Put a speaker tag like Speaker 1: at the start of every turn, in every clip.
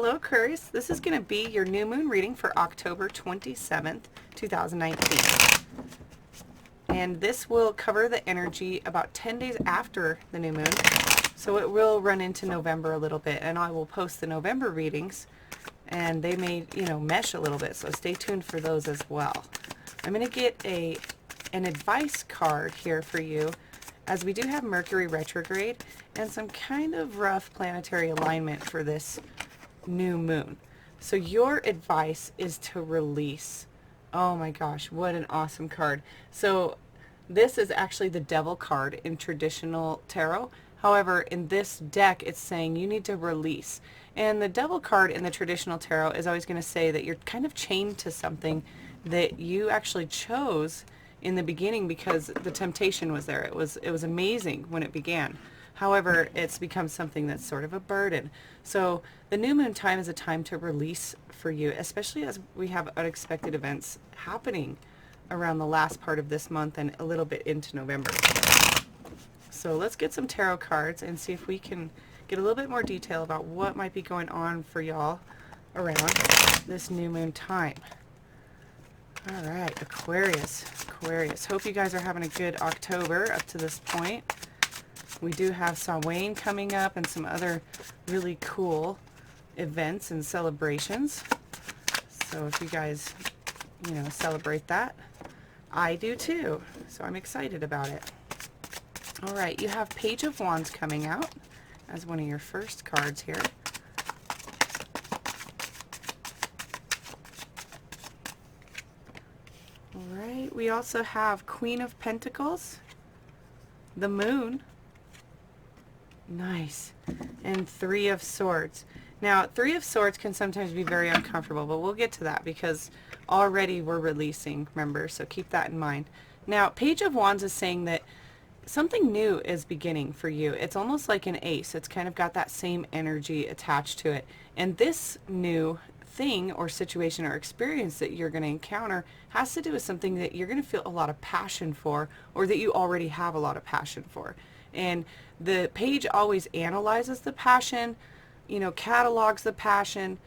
Speaker 1: Hello Aquarius, this is going to be your new moon reading for October 27th, 2019. And this will cover the energy about 10 days after the new moon. So it will run into November a little bit, and I will post the November readings, and they may, mesh a little bit, so stay tuned for those as well. I'm going to get an advice card here for you, as we do have Mercury retrograde and some kind of rough planetary alignment for this new moon. So your advice is to release. Oh my gosh, what an awesome card. So this is actually the Devil card in traditional tarot. However, in this deck, it's saying you need to release. And the Devil card in the traditional tarot is always going to say that you're kind of chained to something that you actually chose in the beginning because the temptation was there. It was amazing when it began. However, it's become something that's sort of a burden. So the new moon time is a time to release for you, especially as we have unexpected events happening around the last part of this month and a little bit into November. So let's get some tarot cards and see if we can get a little bit more detail about what might be going on for y'all around this new moon time. All right, Aquarius. Hope you guys are having a good October up to this point. We do have Samhain coming up and some other really cool events and celebrations. So if you guys, celebrate that, I do too. So I'm excited about it. All right, you have Page of Wands coming out as one of your first cards here. All right, we also have Queen of Pentacles, the Moon, nice, and Three of Swords. Now, Three of Swords can sometimes be very uncomfortable, but we'll get to that because already we're releasing, remember, so keep that in mind. Now, Page of Wands is saying that something new is beginning for you. It's almost like an ace. It's kind of got that same energy attached to it. And this new thing or situation or experience that you're going to encounter has to do with something that you're going to feel a lot of passion for, or that you already have a lot of passion for. And the page always analyzes the passion, catalogs the passion,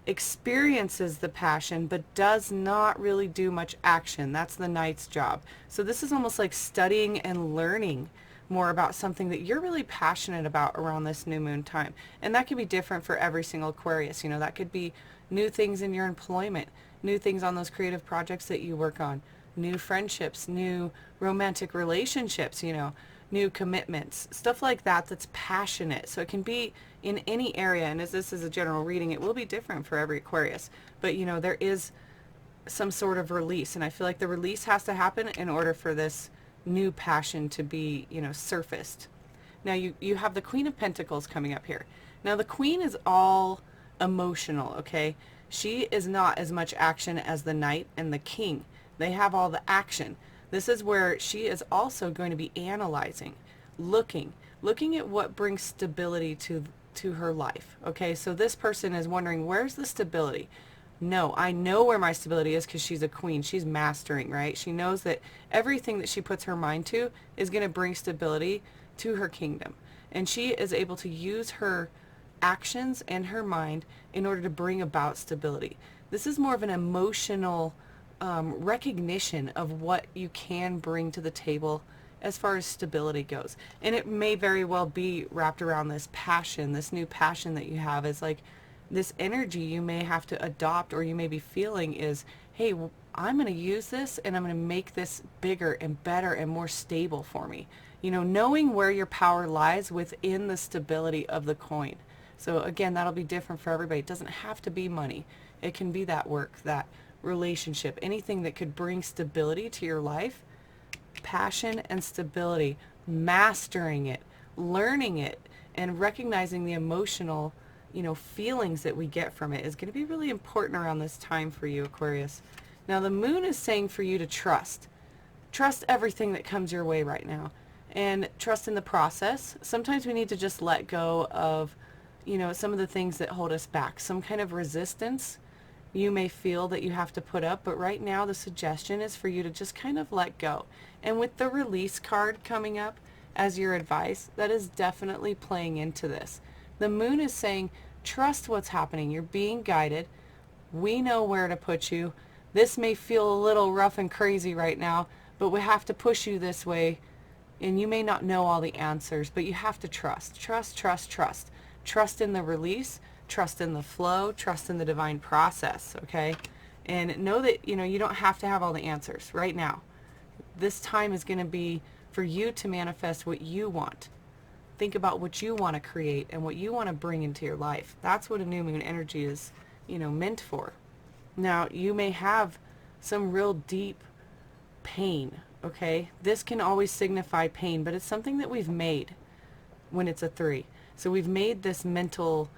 Speaker 1: experiences the passion, but does not really do much action. That's the Knight's job. So this is almost like studying and learning more about something that you're really passionate about around this new moon time. And that can be different for every single Aquarius. That could be new things in your employment, new things on those creative projects that you work on, new friendships, new romantic relationships, new commitments, stuff like that that's passionate. So it can be in any area, and as this is a general reading, it will be different for every Aquarius. But there is some sort of release, and I feel like the release has to happen in order for this new passion to be, surfaced. Now you have the Queen of Pentacles coming up here. Now the Queen is all emotional, okay? She is not as much action as the Knight and the King. They have all the action. This is where she is also going to be analyzing, looking at what brings stability to her life. Okay, so this person is wondering, where's the stability? No, I know where my stability is because she's a queen. She's mastering, right? She knows that everything that she puts her mind to is going to bring stability to her kingdom. And she is able to use her actions and her mind in order to bring about stability. This is more of an emotional recognition of what you can bring to the table as far as stability goes. And it may very well be wrapped around this passion, this new passion that you have, is like this energy you may have to adopt, or you may be feeling is, hey, I'm going to use this and I'm going to make this bigger and better and more stable for me. Knowing where your power lies within the stability of the coin. So again, that'll be different for everybody. It doesn't have to be money. It can be that work, that relationship, anything that could bring stability to your life. Passion and stability, mastering it, learning it, and recognizing the emotional, feelings that we get from it is going to be really important around this time for you, Aquarius. Now the moon is saying for you to trust everything that comes your way right now, and trust in the process. Sometimes we need to just let go of, some of the things that hold us back, some kind of resistance you may feel that you have to put up, but right now the suggestion is for you to just kind of let go. And with the release card coming up as your advice, that is definitely playing into this. The moon is saying Trust what's happening. You're being guided. We know where to put you. This may feel a little rough and crazy right now, but we have to push you this way. And you may not know all the answers, but you have to trust. Trust, trust, trust. Trust in the release, trust in the flow, trust in the divine process, okay? And know that, you don't have to have all the answers right now. This time is going to be for you to manifest what you want. Think about what you want to create and what you want to bring into your life. That's what a new moon energy is, meant for. Now, you may have some real deep pain, okay? This can always signify pain, but it's something that we've made when it's a 3. So we've made this mental,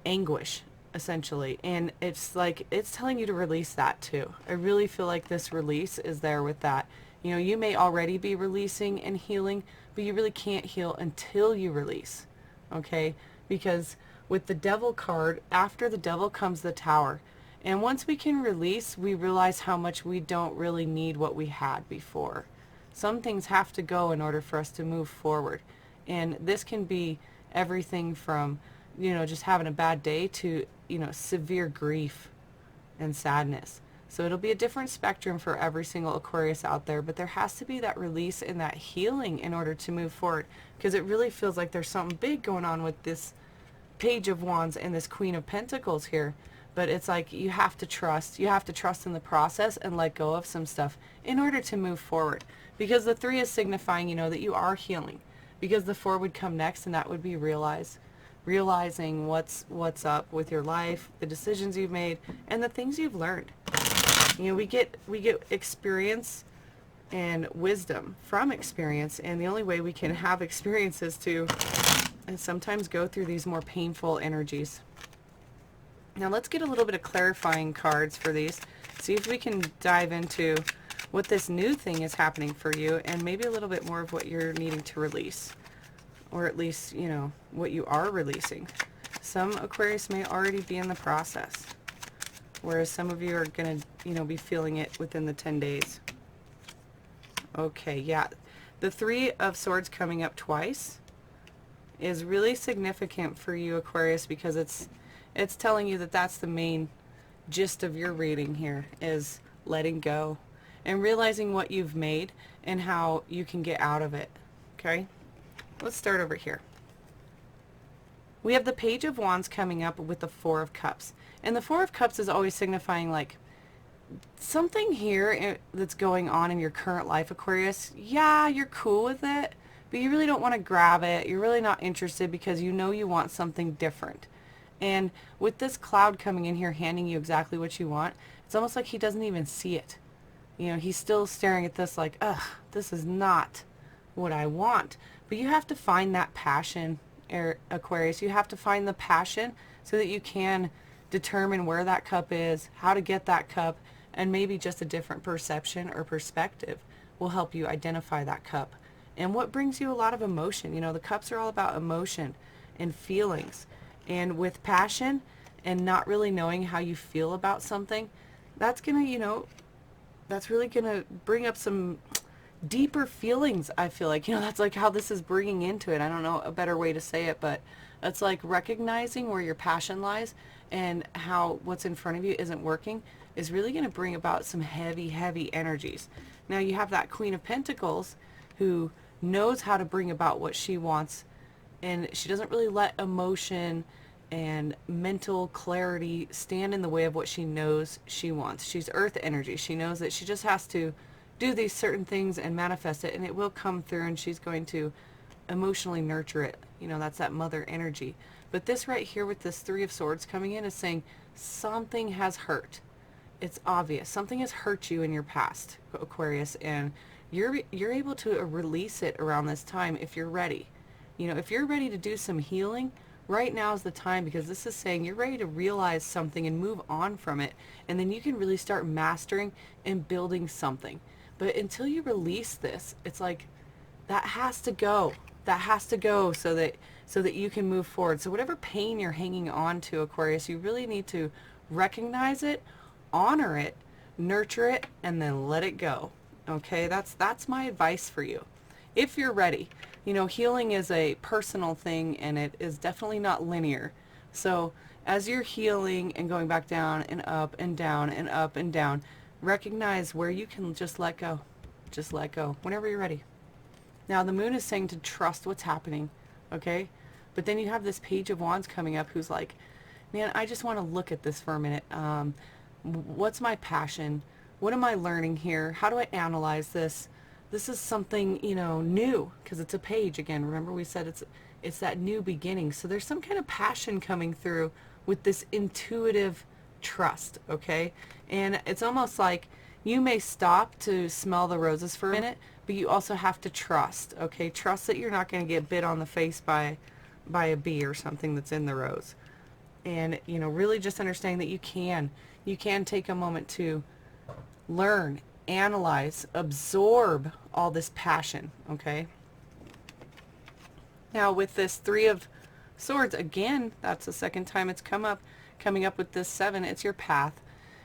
Speaker 1: anguish, essentially. And it's like, it's telling you to release that too. I really feel like this release is there with that. You may already be releasing and healing, but you really can't heal until you release, okay? Because with the Devil card, after the Devil comes the Tower. And once we can release, we realize how much we don't really need what we had before. Some things have to go in order for us to move forward. And this can be everything from, just having a bad day to, severe grief and sadness. So it'll be a different spectrum for every single Aquarius out there, but there has to be that release and that healing in order to move forward, because it really feels like there's something big going on with this Page of Wands and this Queen of Pentacles here. But it's like you have to trust. You have to trust in the process and let go of some stuff in order to move forward. Because the 3 is signifying, that you are healing. Because the 4 would come next, and that would be realizing what's up with your life, the decisions you've made, and the things you've learned. We get experience and wisdom from experience, and the only way we can have experience is to sometimes go through these more painful energies. Now let's get a little bit of clarifying cards for these. See if we can dive into what this new thing is happening for you, and maybe a little bit more of what you're needing to release. Or at least, what you are releasing. Some Aquarius may already be in the process, whereas some of you are going to, be feeling it within the 10 days. Okay, yeah. The 3 of Swords coming up twice is really significant for you, Aquarius, because it's telling you that that's the main gist of your reading here, is letting go and realizing what you've made and how you can get out of it. Okay? Let's start over here. We have the Page of Wands coming up with the 4 of Cups. And the 4 of Cups is always signifying like something here that's going on in your current life, Aquarius. Yeah, you're cool with it, but you really don't want to grab it. You're really not interested because you want something different. And with this cloud coming in here handing you exactly what you want, it's almost like he doesn't even see it. He's still staring at this like, ugh, this is not what I want. But you have to find that passion, Aquarius. You have to find the passion so that you can determine where that cup is, how to get that cup, and maybe just a different perception or perspective will help you identify that cup. And what brings you a lot of emotion. The cups are all about emotion and feelings. And with passion and not really knowing how you feel about something, that's going to, that's really going to bring up some deeper feelings, I feel like. That's like how this is bringing into it. I don't know a better way to say it, but it's like recognizing where your passion lies and how what's in front of you isn't working is really going to bring about some heavy, heavy energies. Now you have that Queen of Pentacles who knows how to bring about what she wants, and she doesn't really let emotion and mental clarity stand in the way of what she knows she wants. She's earth energy. She knows that she just has to do these certain things and manifest it, and it will come through, and she's going to emotionally nurture it. That's that mother energy. But this right here with this 3 of Swords coming in is saying something has hurt. It's obvious. Something has hurt you in your past, Aquarius, and you're able to release it around this time if you're ready. If you're ready to do some healing, right now is the time, because this is saying you're ready to realize something and move on from it, and then you can really start mastering and building something. But until you release this, it's like that has to go. That has to go so that you can move forward. So whatever pain you're hanging on to, Aquarius, you really need to recognize it, honor it, nurture it, and then let it go. Okay, that's my advice for you. If you're ready. Healing is a personal thing, and it is definitely not linear. So as you're healing and going back down and up and down and up and down, recognize where you can just let go. Just let go whenever you're ready. Now the moon is saying to trust what's happening, okay? But then you have this Page of Wands coming up who's like, man, I just want to look at this for a minute. What's my passion? What am I learning here? How do I analyze this? This is something, you know, new, because it's a page again. Remember we said it's that new beginning. So there's some kind of passion coming through with this intuitive trust, okay? And it's almost like you may stop to smell the roses for a minute, but you also have to trust, okay? Trust that you're not going to get bit on the face by a bee or something that's in the rose. And, you know, really just understanding that you can take a moment to learn, analyze, absorb all this passion, okay? Now with this Three of Swords, again, that's the second time it's coming up with this 7. It's your path.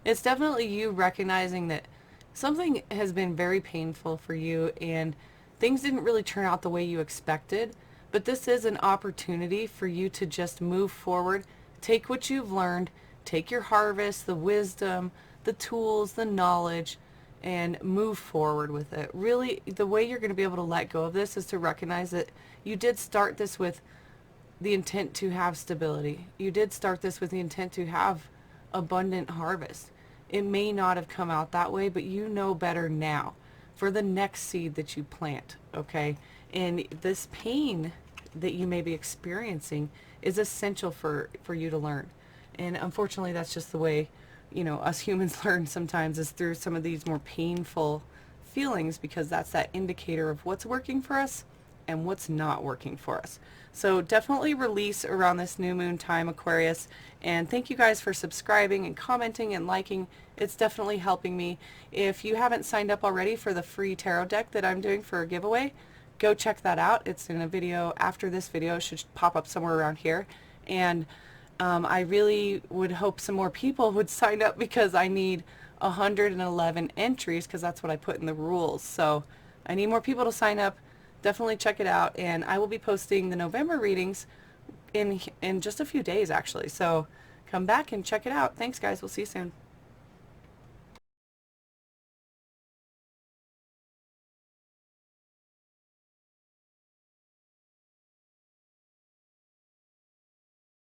Speaker 1: It's definitely you recognizing that something has been very painful for you and things didn't really turn out the way you expected, but this is an opportunity for you to just move forward, take what you've learned, take your harvest, the wisdom, the tools, the knowledge, and move forward with it. Really, the way you're going to be able to let go of this is to recognize that you did start this with the intent to have stability. You did start this with the intent to have abundant harvest. It may not have come out that way, but you know better now for the next seed that you plant, okay? And this pain that you may be experiencing is essential for you to learn. And unfortunately, that's just the way, you know, us humans learn sometimes, is through some of these more painful feelings, because that's that indicator of what's working for us and what's not working for us. So definitely release around this new moon time, Aquarius. And thank you guys for subscribing and commenting and liking. It's definitely helping me. If you haven't signed up already for the free tarot deck that I'm doing for a giveaway, go check that out. It's in a video after this video. It should pop up somewhere around here. And I really would hope some more people would sign up, because I need 111 entries, because that's what I put in the rules. So I need more people to sign up. Definitely check it out, and I will be posting the November readings in just a few days actually. So come back and check it out. Thanks guys, we'll see you soon.